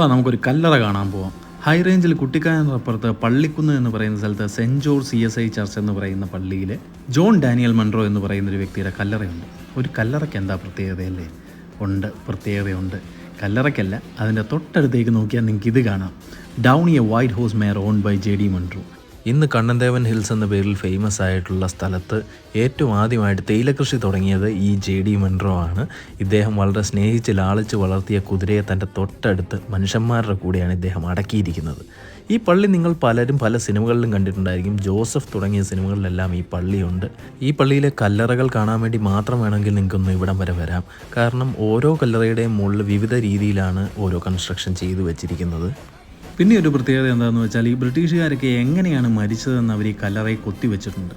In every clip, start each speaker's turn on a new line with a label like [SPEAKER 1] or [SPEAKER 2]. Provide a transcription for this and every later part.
[SPEAKER 1] നമുക്കൊരു കല്ലറ കാണാൻ പോവാം. ഹൈ റേഞ്ചിൽ കുട്ടിക്കാനപ്പുറത്ത് പള്ളിക്കുന്ന് എന്ന് പറയുന്ന സ്ഥലത്ത് സെൻറ്റ് ജോർജ് CSI ചർച്ച് എന്ന് പറയുന്ന പള്ളിയിൽ ജോൺ ഡാനിയൽ മൺറോ എന്ന് പറയുന്ന ഒരു വ്യക്തിയുടെ കല്ലറയുണ്ട്. ഒരു കല്ലറയ്ക്ക് എന്താ പ്രത്യേകതയല്ലേ? ഉണ്ട്, പ്രത്യേകതയുണ്ട്. കല്ലറയ്ക്കല്ല, അതിൻ്റെ തൊട്ടടുത്തേക്ക് നോക്കിയാൽ നിങ്ങൾക്ക് ഇത് കാണാം. Downy a white horse mare owned by JD Munro.
[SPEAKER 2] ഇന്ന് കണ്ണൻദേവൻ ഹിൽസ് എന്ന പേരിൽ ഫേമസ് ആയിട്ടുള്ള സ്ഥലത്ത് ഏറ്റവും ആദ്യമായിട്ട് തേയിലക്കൃഷി തുടങ്ങിയത് ഈ JD മൺറോ ആണ്. ഇദ്ദേഹം വളരെ സ്നേഹിച്ച് ലാളിച്ച് വളർത്തിയ കുതിരയെ തൻ്റെ തൊട്ടടുത്ത് മനുഷ്യന്മാരുടെ കൂടെയാണ് ഇദ്ദേഹം അടക്കിയിരിക്കുന്നത്. ഈ പള്ളി നിങ്ങൾ പലരും പല സിനിമകളിലും കണ്ടിട്ടുണ്ടായിരിക്കും. ജോസഫ് തുടങ്ങിയ സിനിമകളിലെല്ലാം ഈ പള്ളിയുണ്ട്. ഈ പള്ളിയിലെ കല്ലറകൾ കാണാൻ വേണ്ടി മാത്രം വേണമെങ്കിൽ നിങ്ങൾക്കൊന്ന് ഇവിടം വരെ വരാം. കാരണം ഓരോ കല്ലറയുടെയും മുകളിൽ വിവിധ രീതിയിലാണ് ഓരോ കൺസ്ട്രക്ഷൻ ചെയ്തു വെച്ചിരിക്കുന്നത്.
[SPEAKER 1] പിന്നെ ഒരു പ്രത്യേകത എന്താണെന്ന് വെച്ചാൽ ഈ ബ്രിട്ടീഷുകാരൊക്കെ എങ്ങനെയാണ് മരിച്ചതെന്ന് അവർ ഈ കല്ലറയിൽ കൊത്തിവെച്ചിട്ടുണ്ട്.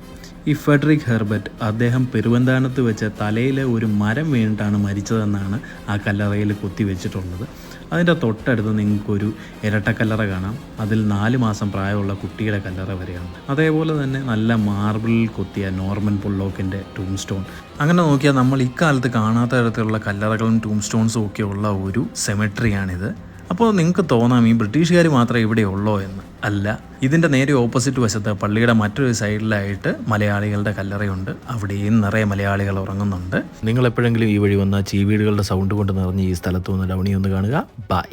[SPEAKER 1] ഈ ഫെഡറിക് ഹെർബർട്ട് അദ്ദേഹം പെരുവന്താനത്ത് വെച്ച് തലയിൽ ഒരു മരം വീണിട്ടാണ് മരിച്ചതെന്നാണ് ആ കല്ലറയിൽ കൊത്തിവെച്ചിട്ടുള്ളത്. അതിൻ്റെ തൊട്ടടുത്ത് നിങ്ങൾക്കൊരു ഇരട്ടക്കല്ലറ കാണാം. അതിൽ 4 മാസം പ്രായമുള്ള കുട്ടിയുടെ കല്ലറ വരെയാണ്. അതേപോലെ തന്നെ നല്ല മാർബിളിൽ കൊത്തിയ നോർമൻ പൊള്ളോക്കിൻ്റെ ടൂം സ്റ്റോൺ. അങ്ങനെ നോക്കിയാൽ നമ്മൾ ഇക്കാലത്ത് കാണാത്ത തരത്തിലുള്ള കല്ലറകളും ടൂം സ്റ്റോൺസും ഒക്കെ ഉള്ള ഒരു സെമെട്രിയാണിത്. അപ്പോൾ നിങ്ങൾക്ക് തോന്നാം ഈ ബ്രിട്ടീഷുകാർ മാത്രമേ ഇവിടെ ഉള്ളോ എന്ന്. അല്ല, ഇതിൻ്റെ നേരെ ഓപ്പോസിറ്റ് വശത്ത് പള്ളിയുടെ മറ്റൊരു സൈഡിലായിട്ട് മലയാളികളുടെ കല്ലറയുണ്ട്. അവിടെയും നിറയെ മലയാളികൾ ഉറങ്ങുന്നുണ്ട്.
[SPEAKER 2] നിങ്ങൾ എപ്പോഴെങ്കിലും ഈ വഴി വന്നാൽ ചീവീടുകളുടെ സൗണ്ട് കൊണ്ട് നിറഞ്ഞ് ഈ സ്ഥലത്ത് വന്ന് ഡൗണി ഒന്ന് കാണുക. ബൈ.